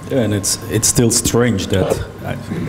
Yeah, and it's still strange that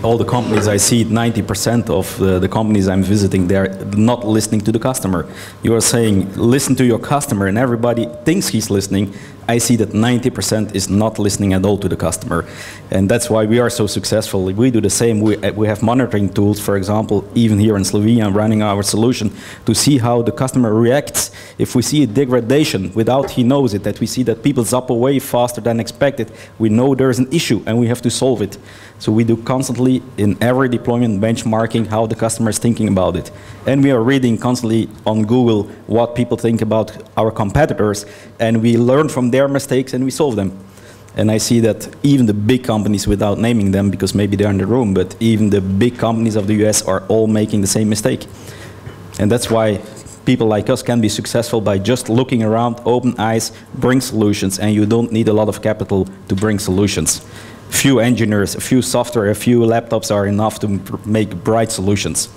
all the companies I see, 90% of the companies I'm visiting, they're not listening to the customer. You are saying, listen to your customer, and everybody thinks he's listening. I see that 90% is not listening at all to the customer. And that's why we are so successful. We do the same. We have monitoring tools, for example, even here in Slovenia, running our solution to see how the customer reacts. If we see a degradation without he knows it, that we see that people zap away faster than expected, we know there's an issue and we have to solve it. So we do constantly in every deployment benchmarking how the customer is thinking about it. And we are reading constantly on Google what people think about our competitors, and we learn from their mistakes and we solve them. And I see that even the big companies, without naming them because maybe they're in the room, but even the big companies of the US are all making the same mistake. And that's why people like us can be successful by just looking around, open eyes, bring solutions, and you don't need a lot of capital to bring solutions. Few engineers, a few software, a few laptops are enough to make bright solutions.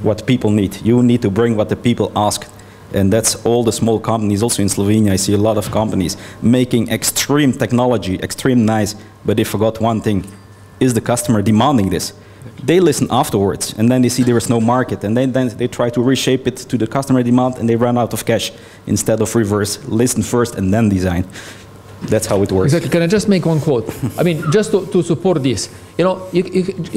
What people need. You need to bring what the people ask. And that's all the small companies. Also in Slovenia, I see a lot of companies making extreme technology, extreme nice, but they forgot one thing. Is the customer demanding this? They listen afterwards, and then they see there is no market, and then they try to reshape it to the customer demand, and they run out of cash instead of reverse. Listen first and then design. That's how it works. Exactly. Can I just make one quote? I mean, just to support this. You know, you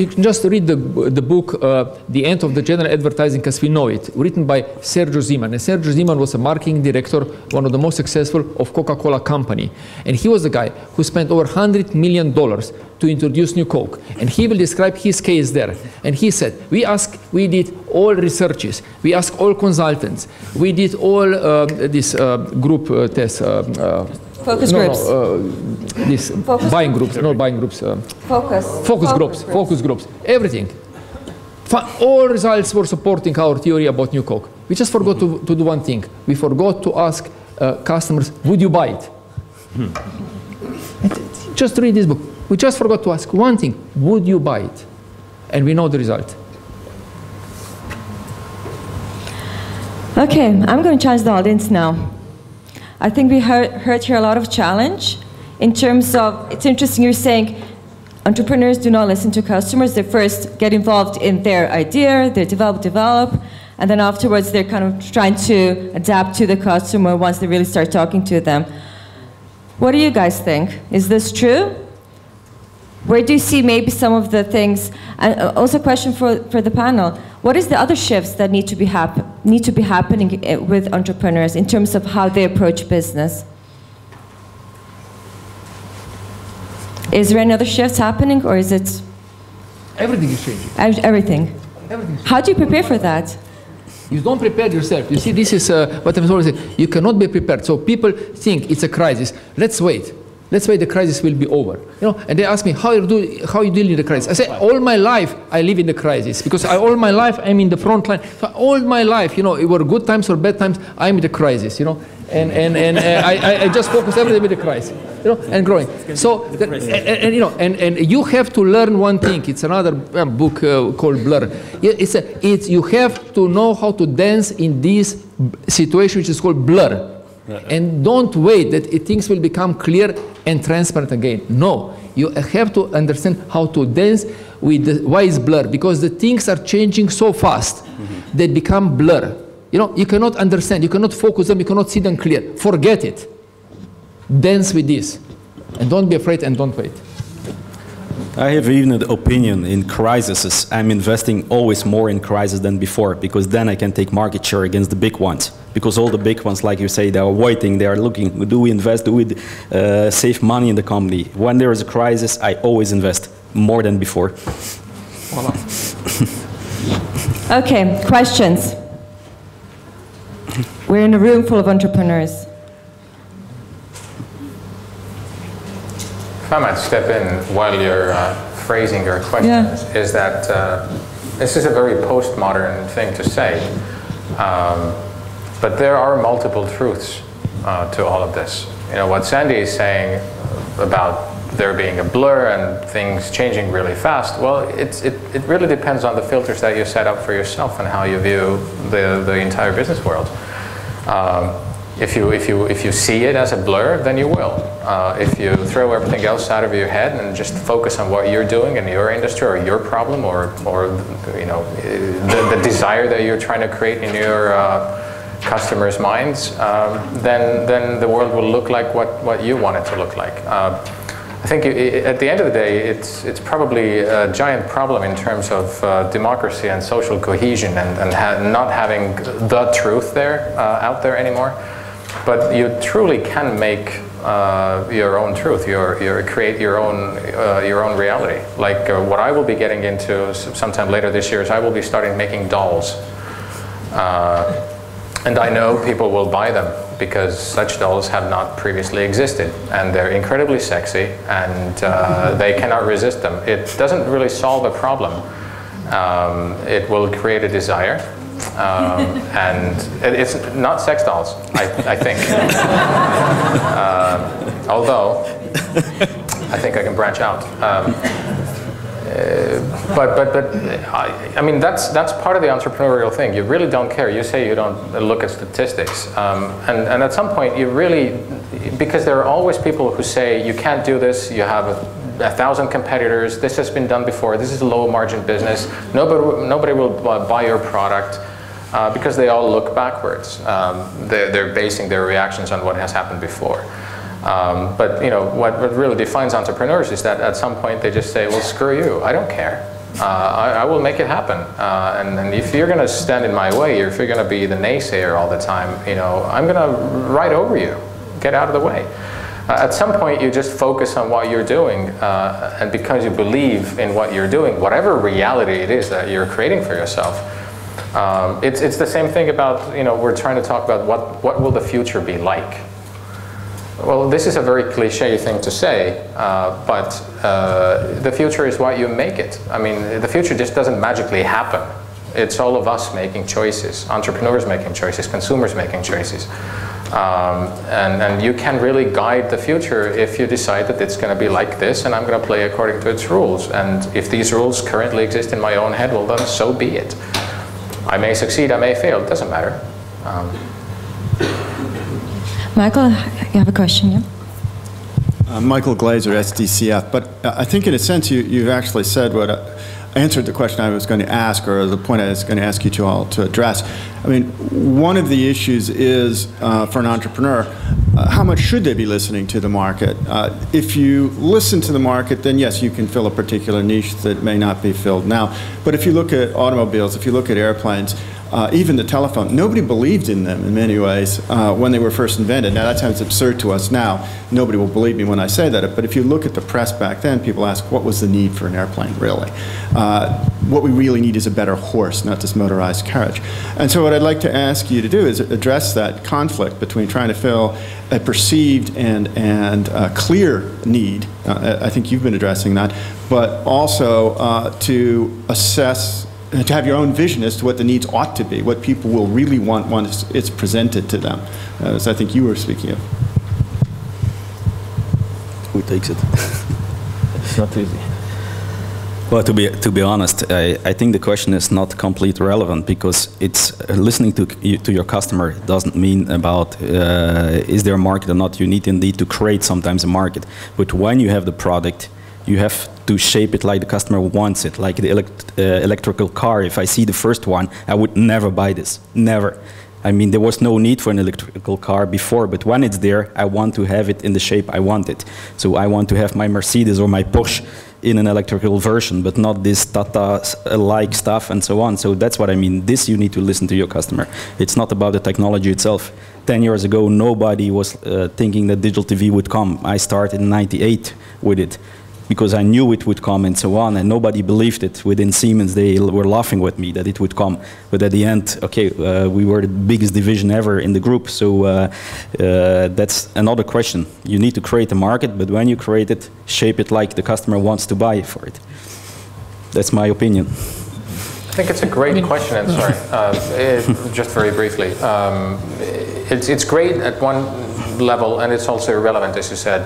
can just read the book, The End of the General Advertising as We Know It, written by Sergio Ziman. And Sergio Ziman was a marketing director, one of the most successful of Coca-Cola company. And he was the guy who spent over $100 million to introduce new Coke. And he will describe his case there. And he said, we did all researches, we asked all consultants, we did all this group tests, focus groups. This focus buying groups, not buying groups. Focus groups, everything. All results were supporting our theory about new Coke. We just forgot to do one thing. We forgot to ask customers, would you buy it? Just read this book. We just forgot to ask one thing, would you buy it? And we know the result. Okay, I'm going to challenge the audience now. I think we heard here a lot of challenge in terms of, it's interesting you're saying entrepreneurs do not listen to customers. They first get involved in their idea, they develop, and then afterwards they're kind of trying to adapt to the customer once they really start talking to them. What do you guys think? Is this true? Where do you see maybe some of the things, and also a question for the panel, what is the other shifts that need to be happening with entrepreneurs in terms of how they approach business? Is there any other shifts happening, or is it? Everything is changing. Everything. How do you prepare for that? You don't prepare yourself. You see, this is what I'm always saying. You cannot be prepared. So people think it's a crisis. Let's wait. Let's wait, the crisis will be over. You know, and they ask me, how you deal with the crisis? I say, all my life I live in the crisis, because all my life I'm in the front line. So all my life, you know, it were good times or bad times, I'm in the crisis, you know. And I just focus every day with the crisis, you know, and growing. So, you know, and you have to learn one thing. It's another book called Blur. You have to know how to dance in this situation, which is called blur. And don't wait that things will become clear and transparent again. No, you have to understand how to dance with the, why is blur? Because the things are changing so fast they become blur. You know, you cannot understand, you cannot focus them, you cannot see them clear. Forget it. Dance with this. And don't be afraid and don't wait. I have even an opinion in crises. I'm investing always more in crisis than before, because then I can take market share against the big ones. Because all the big ones, like you say, they are waiting, they are looking, do we invest, do we save money in the company? When there is a crisis, I always invest more than before. Voila. Okay, questions? We're in a room full of entrepreneurs. If I might step in while you're phrasing your questions, is that this is a very postmodern thing to say, but there are multiple truths to all of this. You know, what Sandy is saying about there being a blur and things changing really fast, well, it really depends on the filters that you set up for yourself and how you view the entire business world. If you see it as a blur, then you will. If you throw everything else out of your head and just focus on what you're doing in your industry or your problem, or you know, the desire that you're trying to create in your customers' minds, then the world will look like what you want it to look like. I think at the end of the day, it's probably a giant problem in terms of democracy and social cohesion, and not having the truth there out there anymore. But you truly can make your own truth. Create your own reality. Like what I will be getting into sometime later this year is I will be starting making dolls, and I know people will buy them because such dolls have not previously existed, and they're incredibly sexy, and they cannot resist them. It doesn't really solve a problem. It will create a desire. And it's not sex dolls, I think. Although, I think I can branch out. I mean, that's part of the entrepreneurial thing. You really don't care. You say you don't look at statistics. And at some point, you really, because there are always people who say, you can't do this, you have 1,000 competitors, this has been done before, this is a low margin business, nobody will buy your product. Because they all look backwards. They're basing their reactions on what has happened before. But you know, what really defines entrepreneurs is that at some point they just say, well, screw you, I don't care. I will make it happen. And if you're going to stand in my way, or if you're going to be the naysayer all the time, you know, I'm going to ride over you. Get out of the way. At some point, you just focus on what you're doing, and because you believe in what you're doing, whatever reality it is that you're creating for yourself, it's the same thing about, you know, we're trying to talk about what will the future be like. Well, this is a very cliche thing to say, but the future is what you make it. I mean, the future just doesn't magically happen. It's all of us making choices, entrepreneurs making choices, consumers making choices. And you can really guide the future if you decide that it's going to be like this, and I'm going to play according to its rules. And if these rules currently exist in my own head, well, then so be it. I may succeed, I may fail, it doesn't matter. Michael, you have a question, yeah? Michael Glazer, SDCF. But I think in a sense you've actually said what answered the question I was going to ask, or the point I was going to ask you to all to address. I mean, one of the issues is, for an entrepreneur, how much should they be listening to the market? If you listen to the market, then yes, you can fill a particular niche that may not be filled now. But if you look at automobiles, if you look at airplanes, even the telephone, nobody believed in them in many ways when they were first invented. Now that sounds absurd to us now. Nobody will believe me when I say that. But if you look at the press back then, people ask, what was the need for an airplane, really? What we really need is a better horse, not this motorized carriage. And so what I'd like to ask you to do is address that conflict between trying to fill a perceived and clear need. I think you've been addressing that. But also to assess, to have your own vision as to what the needs ought to be, what people will really want once it's presented to them, as I think you were speaking of. Who takes it? It's not easy. Well, to be honest, I think the question is not completely relevant, because it's listening to your customer doesn't mean about is there a market or not. You need indeed to create sometimes a market, but when you have the product, you have to shape it like the customer wants it. Like the electrical car, if I see the first one, I would never buy this, never. I mean, there was no need for an electrical car before, but when it's there, I want to have it in the shape I want it. So I want to have my Mercedes or my Porsche in an electrical version, but not this Tata-like stuff and so on. So that's what I mean. This, you need to listen to your customer. It's not about the technology itself. 10 years ago, nobody was thinking that digital TV would come. I started in '98 with it, because I knew it would come and so on, and nobody believed it. Within Siemens, they were laughing with me that it would come. But at the end, okay, we were the biggest division ever in the group, so that's another question. You need to create a market, but when you create it, shape it like the customer wants to buy for it. That's my opinion. I think it's a great question, and sorry, just very briefly. It's great at one level, and it's also irrelevant, as you said,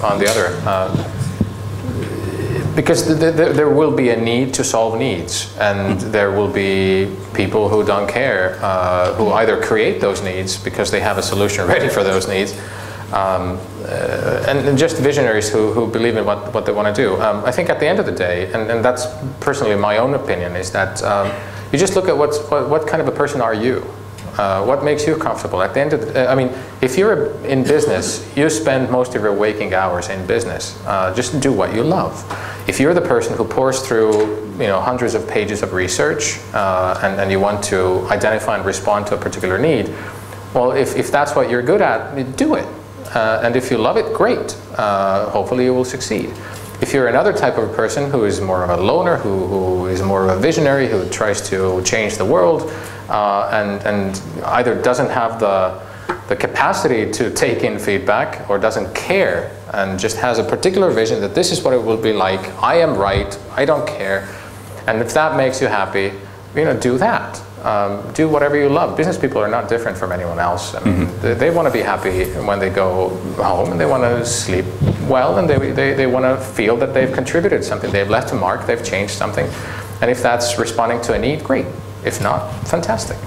on the other. Because there will be a need to solve needs, and there will be people who don't care, who either create those needs because they have a solution ready for those needs, and just visionaries who believe in what they want to do. I think at the end of the day, and that's personally my own opinion, is that you just look at what kind of a person are you? What makes you comfortable? At the end of the, I mean, if you're in business, you spend most of your waking hours in business. Just do what you love. If you're the person who pours through, hundreds of pages of research, and you want to identify and respond to a particular need, well, if that's what you're good at, do it. And if you love it, great. Hopefully you will succeed. If you're another type of person who is more of a loner, who is more of a visionary, who tries to change the world, and either doesn't have the capacity to take in feedback or doesn't care and just has a particular vision that this is what it will be like, I am right, I don't care, and if that makes you happy, do that. Do whatever you love. Business people are not different from anyone else. I mean, they want to be happy when they go home, and they want to sleep well, and they want to feel that they've contributed something. They've left a mark, they've changed something. And if that's responding to a need, great. If not, fantastic.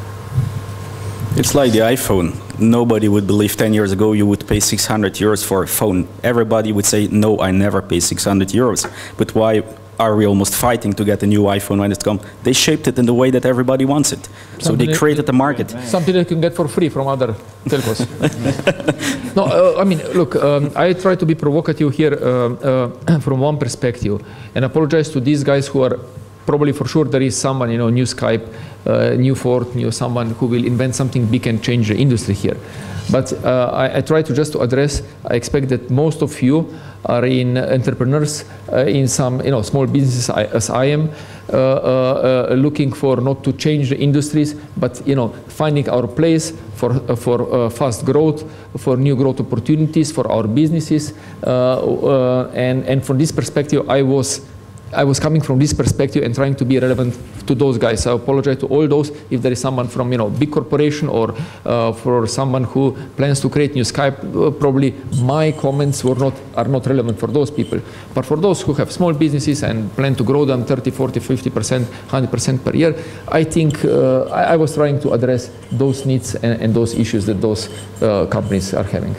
It's like the iPhone. Nobody would believe 10 years ago you would pay 600 euros for a phone. Everybody would say, no, I never pay 600 euros. But why are we almost fighting to get a new iPhone when it comes? They shaped it in the way that everybody wants it. So they created a market. Something they can get for free from other telcos. No, I mean, look, I try to be provocative here from one perspective, and apologize to these guys who are probably for sure there is someone, new Skype, new Ford, someone who will invent something big and change the industry here. But I try to just to address, I expect that most of you are in entrepreneurs, in some small businesses as I am, looking for not to change the industries, but finding our place for fast growth, for new growth opportunities for our businesses, and from this perspective, I was coming from this perspective and trying to be relevant to those guys. So I apologize to all those if there is someone from big corporation or for someone who plans to create new Skype. Probably my comments are not relevant for those people. But for those who have small businesses and plan to grow them 30, 40, 50%, 100% per year, I think I was trying to address those needs and those issues that those companies are having.